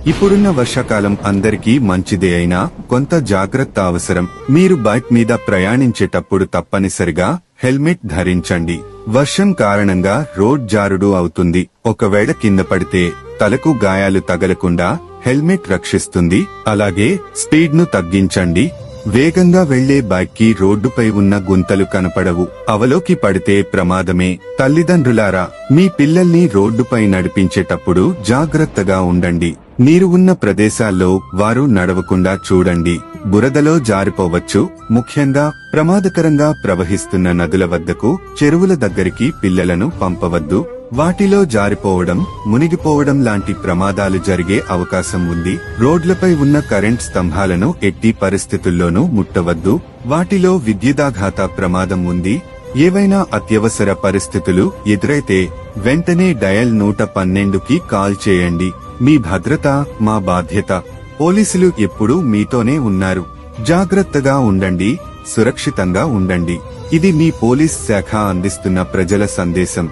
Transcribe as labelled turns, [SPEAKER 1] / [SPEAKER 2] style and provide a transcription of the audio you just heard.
[SPEAKER 1] ఇప్పుడున్న వర్షాకాలం అందరికీ మంచిదే అయినా కొంత జాగ్రత్త అవసరం. మీరు బైక్ మీద ప్రయాణించేటప్పుడు తప్పనిసరిగా హెల్మెట్ ధరించండి. వర్షం కారణంగా రోడ్ జారుడు అవుతుంది. ఒకవేళ కింద పడితే తలకు గాయాలు తగలకుండా హెల్మెట్ రక్షిస్తుంది. అలాగే స్పీడ్ ను తగ్గించండి. వేగంగా వెళ్లే బైక్ కి రోడ్డుపై ఉన్న గుంతలు కనపడవు. అవలోకి పడితే ప్రమాదమే. తల్లిదండ్రులారా, మీ పిల్లల్ని రోడ్డుపై నడిపించేటప్పుడు జాగ్రత్తగా ఉండండి. నీరు ఉన్న ప్రదేశాల్లో వారు నడవకుండా చూడండి. బురదలో జారిపోవచ్చు. ముఖ్యంగా ప్రమాదకరంగా ప్రవహిస్తున్న నదుల వద్దకు, చెరువుల దగ్గరికి పిల్లలను పంపవద్దు. వాటిలో జారిపోవడం, మునిగిపోవడం లాంటి ప్రమాదాలు జరిగే అవకాశం ఉంది. రోడ్లపై ఉన్న కరెంట్ స్తంభాలను ఎట్టి పరిస్థితుల్లోనూ ముట్టవద్దు. వాటిలో విద్యుదాఘాత ప్రమాదం ఉంది. ఏవైనా అత్యవసర పరిస్థితులు ఎదురైతే వెంటనే డయల్ 112కి కాల్ చేయండి. మీ భద్రత మా బాధ్యత. పోలీసులు ఎప్పుడూ మీతోనే ఉన్నారు. జాగ్రత్తగా ఉండండి, సురక్షితంగా ఉండండి. ఇది మీ పోలీస్ శాఖ అందిస్తున్న ప్రజల సందేశం.